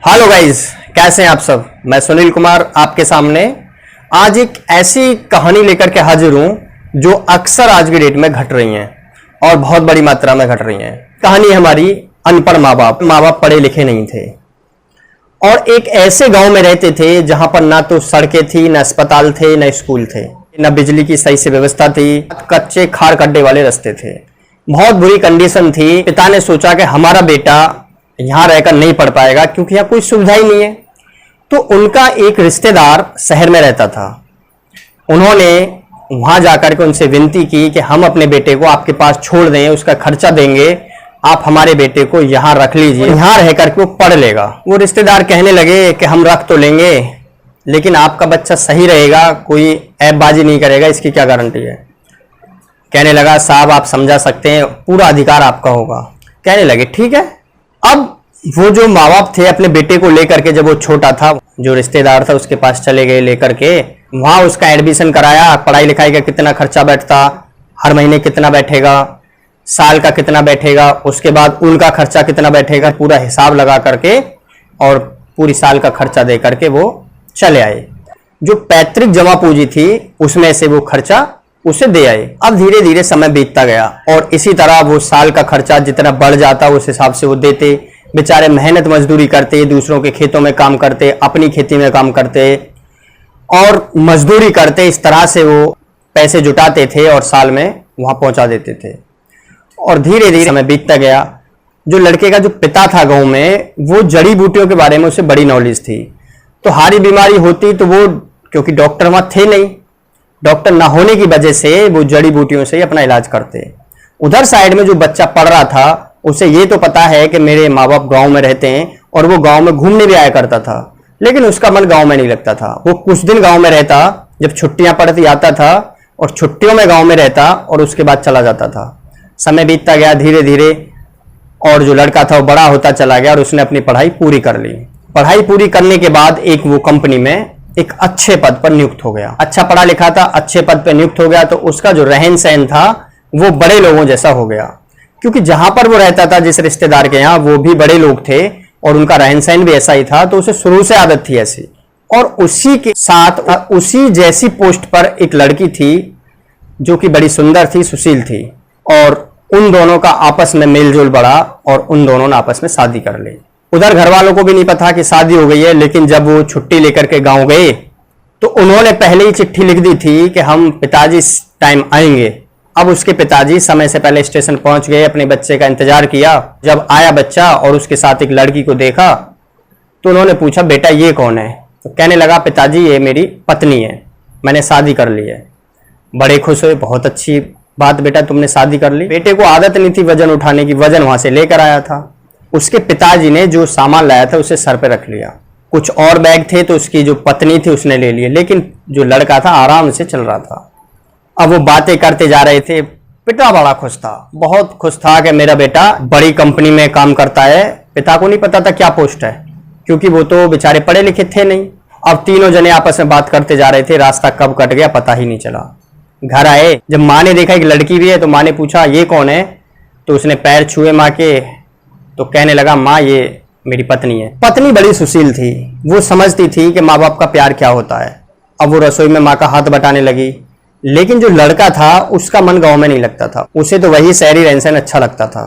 Hello guys, कैसे हैं आप सब। मैं सुनील कुमार आपके सामने आज एक ऐसी कहानी लेकर के हाजिर हूं जो अक्सर आज की डेट में घट रही हैं और बहुत बड़ी मात्रा में घट रही हैं। कहानी हमारी अनपढ़ माँ बाप पढ़े लिखे नहीं थे और एक ऐसे गांव में रहते थे जहां पर ना तो सड़कें थी, ना अस्पताल थे, ना स्कूल थे, ना बिजली की सही से व्यवस्था थी, कच्चे खाड़ खड्डे वाले रास्ते थे। बहुत बुरी कंडीशन थी। पिता ने सोचा कि हमारा बेटा यहां रहकर नहीं पढ़ पाएगा क्योंकि यहां कोई सुविधा ही नहीं है। तो उनका एक रिश्तेदार शहर में रहता था। उन्होंने वहां जाकर के उनसे विनती की कि हम अपने बेटे को आपके पास छोड़ दें, उसका खर्चा देंगे, आप हमारे बेटे को यहां रख लीजिए, यहां रह करके वो पढ़ लेगा। वो रिश्तेदार कहने लगे कि हम रख तो लेंगे लेकिन आपका बच्चा सही रहेगा, कोई ऐबबाजी नहीं करेगा, इसकी क्या गारंटी है। कहने लगा साहब आप समझा सकते हैं, पूरा अधिकार आपका होगा। कहने लगे ठीक है। अब वो जो माँ बाप थे अपने बेटे को लेकर के, जब वो छोटा था, जो रिश्तेदार था उसके पास चले गए लेकर के, वहां उसका एडमिशन कराया। पढ़ाई लिखाई का कितना खर्चा बैठता, हर महीने कितना बैठेगा, साल का कितना बैठेगा, उसके बाद उनका खर्चा कितना बैठेगा, पूरा हिसाब लगा करके और पूरी साल का खर्चा दे करके वो चले आए। जो पैतृक जमा पूंजी थी उसमें से वो खर्चा उसे दे आए। अब धीरे धीरे समय बीतता गया और इसी तरह वो साल का खर्चा जितना बढ़ जाता उस हिसाब से वो देते। बेचारे मेहनत मजदूरी करते, दूसरों के खेतों में काम करते, अपनी खेती में काम करते और मजदूरी करते। इस तरह से वो पैसे जुटाते थे और साल में वहां पहुंचा देते थे। और धीरे धीरे समय बीतता गया। जो लड़के का जो पिता था गांव में, वो जड़ी बूटियों के बारे में उसे बड़ी नॉलेज थी। तो हारी बीमारी होती तो वो, क्योंकि डॉक्टर वहां थे नहीं, डॉक्टर ना होने की वजह से वो जड़ी बूटियों से ही अपना इलाज करते। उधर साइड में जो बच्चा पढ़ रहा था उसे ये तो पता है कि मेरे माँ बाप गांव में रहते हैं और वो गांव में घूमने भी आया करता था, लेकिन उसका मन गांव में नहीं लगता था। वो कुछ दिन गांव में रहता, जब छुट्टियां पड़ती आता था और छुट्टियों में गांव में रहता और उसके बाद चला जाता था। समय बीतता गया धीरे धीरे और जो लड़का था वो बड़ा होता चला गया और उसने अपनी पढ़ाई पूरी कर ली। पढ़ाई पूरी करने के बाद एक वो कंपनी में एक अच्छे पद पर नियुक्त हो गया। अच्छा पढ़ा लिखा था, अच्छे पद पर नियुक्त हो गया तो उसका जो रहन सहन था वो बड़े लोगों जैसा हो गया। क्योंकि जहां पर वो रहता था, जिस रिश्तेदार के यहाँ, वो भी बड़े लोग थे और उनका रहन सहन भी ऐसा ही था, तो उसे शुरू से आदत थी ऐसी। और उसी के साथ उसी जैसी पोस्ट पर एक लड़की थी जो कि बड़ी सुंदर थी, सुशील थी, और उन दोनों का आपस में मेलजोल बढ़ा और उन दोनों ने आपस में शादी कर ली। उधर घर वालों को भी नहीं पता कि शादी हो गई है, लेकिन जब वो छुट्टी लेकर के गांव गए तो उन्होंने पहले ही चिट्ठी लिख दी थी कि हम पिताजी इस टाइम आएंगे। अब उसके पिताजी समय से पहले स्टेशन पहुंच गए, अपने बच्चे का इंतजार किया। जब आया बच्चा और उसके साथ एक लड़की को देखा तो उन्होंने पूछा बेटा ये कौन है। तो कहने लगा पिताजी ये मेरी पत्नी है, मैंने शादी कर ली है। बड़े खुश हुए, बहुत अच्छी बात बेटा तुमने शादी कर ली। बेटे को आदत नहीं थी वजन उठाने की, वजन वहां से लेकर आया था। उसके पिताजी ने जो सामान लाया था उसे सर पे रख लिया। कुछ और बैग थे तो उसकी जो पत्नी थी उसने ले लिए, लेकिन जो लड़का था आराम से चल रहा था। अब वो बातें करते जा रहे थे। पिता बड़ा खुश था, बहुत खुश था कि मेरा बेटा बड़ी कंपनी में काम करता है। पिता को नहीं पता था क्या पोस्ट है, क्योंकि वो तो बेचारे पढ़े लिखे थे नहीं। अब तीनों जने आपस में बात करते जा रहे थे, रास्ता कब कट गया पता ही नहीं चला। घर आए, जब माँ ने देखा एक लड़की भी है तो माँ ने पूछा ये कौन है। तो उसने पैर छुए माँ के, तो कहने लगा माँ ये मेरी पत्नी है। पत्नी बड़ी सुशील थी, वो समझती थी कि माँ बाप का प्यार क्या होता है। अब वो रसोई में माँ का हाथ बटाने लगी, लेकिन जो लड़का था उसका मन गांव में नहीं लगता था, उसे तो वही शहरी रहन सहन अच्छा लगता था।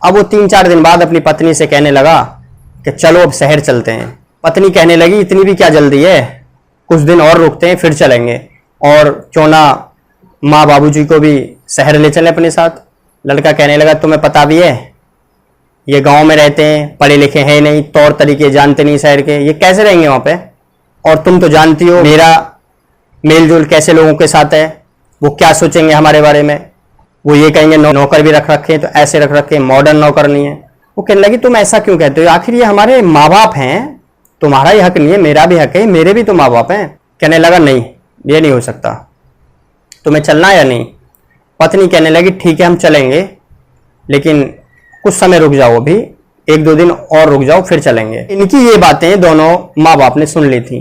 अब वो 3-4 दिन बाद अपनी पत्नी से कहने लगा कि चलो अब शहर चलते हैं। पत्नी कहने लगी इतनी भी क्या जल्दी है, कुछ दिन और रुकते हैं फिर चलेंगे, और क्यों ना माँ बाबूजी को भी शहर ले चले अपने साथ। लड़का कहने लगा तुम्हें पता भी है ये गांव में रहते हैं, पढ़े लिखे हैं नहीं, तौर तरीके जानते नहीं शहर के, ये कैसे रहेंगे वहां पे। और तुम तो जानती हो मेरा मेलजोल कैसे लोगों के साथ है, वो क्या सोचेंगे हमारे बारे में। वो ये कहेंगे नौकर भी रख रखे तो ऐसे रख रखे, मॉडर्न नौकर नहीं है। वो कहने लगी तुम ऐसा क्यों कहते हो, आखिर ये हमारे माँ बाप हैं, तुम्हारा ही हक नहीं है, मेरा भी हक है, मेरे भी तो माँ बाप हैं। कहने लगा नहीं ये नहीं हो सकता, तुम्हें चलना या नहीं। पत्नी कहने लगी ठीक है हम चलेंगे, लेकिन कुछ समय रुक जाओ, अभी 1-2 दिन और रुक जाओ फिर चलेंगे। इनकी ये बातें दोनों माँ बाप ने सुन ली थी,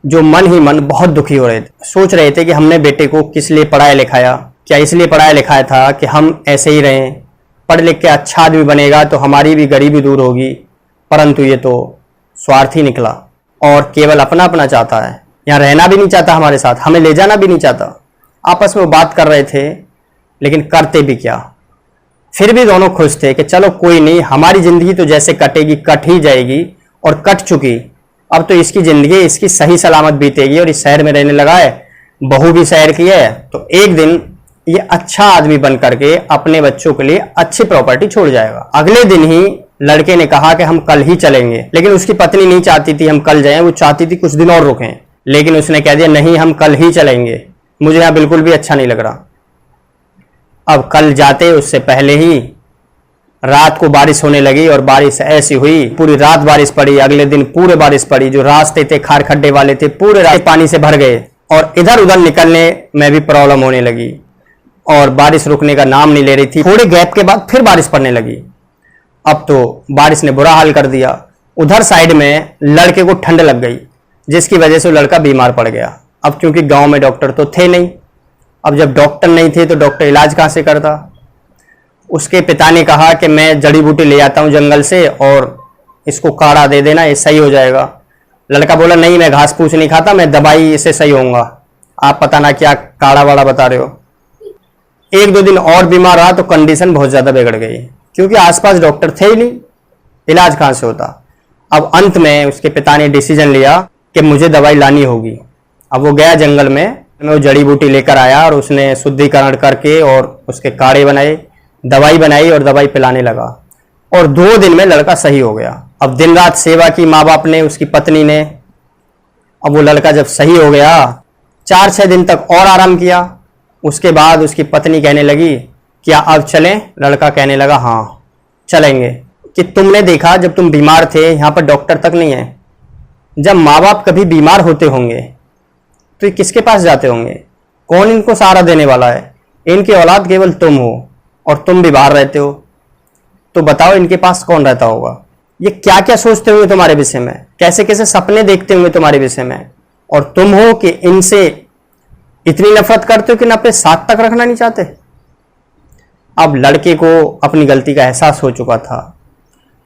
जो मन ही मन बहुत दुखी हो रहे थे। सोच रहे थे कि हमने बेटे को किस लिए पढ़ाया लिखाया, क्या इसलिए पढ़ाया लिखाया था कि हम ऐसे ही रहें, पढ़ लिख के अच्छा आदमी बनेगा तो हमारी भी गरीबी दूर होगी, परंतु ये तो स्वार्थी निकला और केवल अपना अपना चाहता है, यहाँ रहना भी नहीं चाहता हमारे साथ, हमें ले जाना भी नहीं चाहता। आपस में वो बात कर रहे थे, लेकिन करते भी क्या। फिर भी दोनों खुश थे कि चलो कोई नहीं, हमारी जिंदगी तो जैसे कटेगी कट ही जाएगी और कट चुकी, अब तो इसकी जिंदगी इसकी सही सलामत बीतेगी और इस शहर में रहने लगा है, बहू भी शहर की है, तो एक दिन ये अच्छा आदमी बन करके अपने बच्चों के लिए अच्छी प्रॉपर्टी छोड़ जाएगा। अगले दिन ही लड़के ने कहा कि हम कल ही चलेंगे, लेकिन उसकी पत्नी नहीं चाहती थी हम कल जाएं, वो चाहती थी कुछ दिन और रुकें, लेकिन उसने कह दिया नहीं हम कल ही चलेंगे, मुझे यहाँ बिल्कुल भी अच्छा नहीं लग रहा। अब कल जाते उससे पहले ही रात को बारिश होने लगी और बारिश ऐसी हुई, पूरी रात बारिश पड़ी, अगले दिन पूरे बारिश पड़ी, जो रास्ते थे खार खड्डे वाले थे पूरे रास्ते पानी से भर गए और इधर उधर निकलने में भी प्रॉब्लम होने लगी और बारिश रुकने का नाम नहीं ले रही थी। थोड़े गैप के बाद फिर बारिश पड़ने लगी। अब तो बारिश ने बुरा हाल कर दिया। उधर साइड में लड़के को ठंड लग गई, जिसकी वजह से वो लड़का बीमार पड़ गया। अब क्योंकि गांव में डॉक्टर तो थे नहीं, अब जब डॉक्टर नहीं थे तो डॉक्टर इलाज कहाँ से करता। उसके पिता ने कहा कि मैं जड़ी बूटी ले आता हूँ जंगल से और इसको काढ़ा दे देना, ये सही हो जाएगा। लड़का बोला नहीं मैं घास फूस नहीं खाता, मैं दवाई इससे सही होऊंगा, आप पता ना क्या काढ़ा वाड़ा बता रहे हो। एक दो दिन और बीमार रहा तो कंडीशन बहुत ज्यादा बिगड़ गई, क्योंकि आसपास डॉक्टर थे ही नहीं, इलाज कहाँ से होता। अब अंत में उसके पिता ने डिसीजन लिया कि मुझे दवाई लानी होगी। अब वो गया जंगल में, वो जड़ी बूटी लेकर आया और उसने शुद्धिकरण करके और उसके काढ़े बनाए, दवाई बनाई और दवाई पिलाने लगा और 2 दिन में लड़का सही हो गया। अब दिन रात सेवा की माँ बाप ने, उसकी पत्नी ने। अब वो लड़का जब सही हो गया 4-6 दिन तक और आराम किया। उसके बाद उसकी पत्नी कहने लगी क्या अब चलें? लड़का कहने लगा हाँ चलेंगे। कि तुमने देखा जब तुम बीमार थे यहाँ पर डॉक्टर तक नहीं है, जब माँ बाप कभी बीमार होते होंगे तो ये किसके पास जाते होंगे? कौन इनको सहारा देने वाला है? इनकी औलाद केवल तुम हो और तुम भी बाहर रहते हो, तो बताओ इनके पास कौन रहता होगा? ये क्या क्या सोचते होंगे तुम्हारे विषय में, कैसे कैसे सपने देखते होंगे तुम्हारे विषय में, और तुम हो कि इनसे इतनी नफरत करते हो कि ना अपने साथ तक रखना नहीं चाहते। अब लड़के को अपनी गलती का एहसास हो चुका था।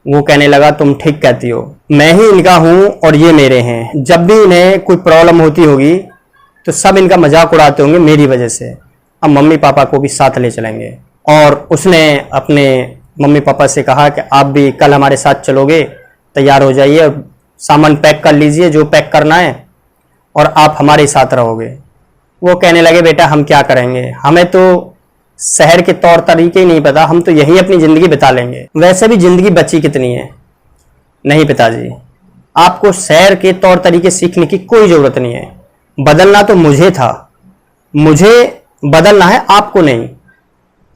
वो कहने लगा तुम ठीक कहती हो, मैं ही इनका हूं और ये मेरे हैं। जब भी इन्हें कोई प्रॉब्लम होती होगी तो सब इनका मजाक उड़ाते होंगे मेरी वजह से। अब मम्मी पापा को भी साथ ले चलेंगे। और उसने अपने मम्मी पापा से कहा कि आप भी कल हमारे साथ चलोगे, तैयार हो जाइए और सामान पैक कर लीजिए जो पैक करना है, और आप हमारे साथ रहोगे। वो कहने लगे बेटा हम क्या करेंगे, हमें तो शहर के तौर तरीके ही नहीं पता, हम तो यहीं अपनी जिंदगी बिता लेंगे। वैसे भी जिंदगी बची कितनी है। नहीं पिताजी, आपको शहर के तौर तरीके सीखने की कोई जरूरत नहीं है। बदलना तो मुझे था, मुझे बदलना है, आपको नहीं।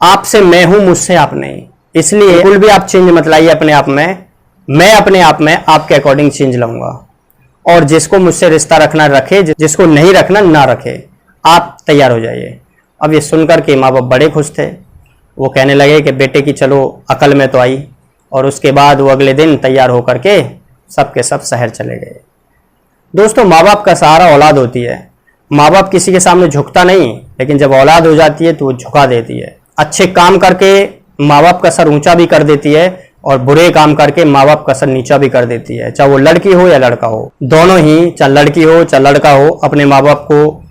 आपसे मैं हूं, मुझसे आप नहीं। इसलिए बिल्कुल भी आप चेंज मत लाइए अपने आप में, मैं अपने आप में आपके अकॉर्डिंग चेंज लाऊंगा। और जिसको मुझसे रिश्ता रखना रखे, जिसको नहीं रखना ना रखे। आप तैयार हो जाइए। अब ये सुनकर के माँ बाप बड़े खुश थे। वो कहने लगे कि बेटे की चलो अकल में तो आई। और उसके बाद वो अगले दिन तैयार होकर के सब के सब शहर चले गए। दोस्तों, माँ बाप का सहारा औलाद होती है। माँ बाप किसी के सामने झुकता नहीं, लेकिन जब औलाद हो जाती है तो वो झुका देती है। अच्छे काम करके माँ बाप का सर ऊंचा भी कर देती है और बुरे काम करके माँ बाप का सर नीचा भी कर देती है। चाहे वो लड़की हो या लड़का हो, दोनों ही, चाहे लड़की हो चाहे लड़का हो, अपने माँ बाप को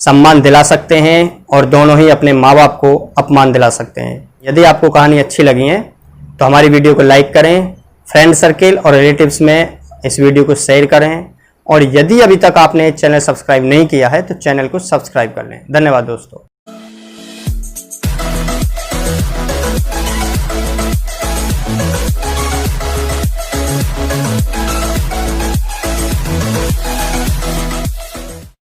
सम्मान दिला सकते हैं और दोनों ही अपने माँ बाप को अपमान दिला सकते हैं। यदि आपको कहानी अच्छी लगी है तो हमारी वीडियो को लाइक करें, फ्रेंड सर्किल और रिलेटिव्स में इस वीडियो को शेयर करें, और यदि अभी तक आपने चैनल सब्सक्राइब नहीं किया है तो चैनल को सब्सक्राइब कर लें। धन्यवाद दोस्तों।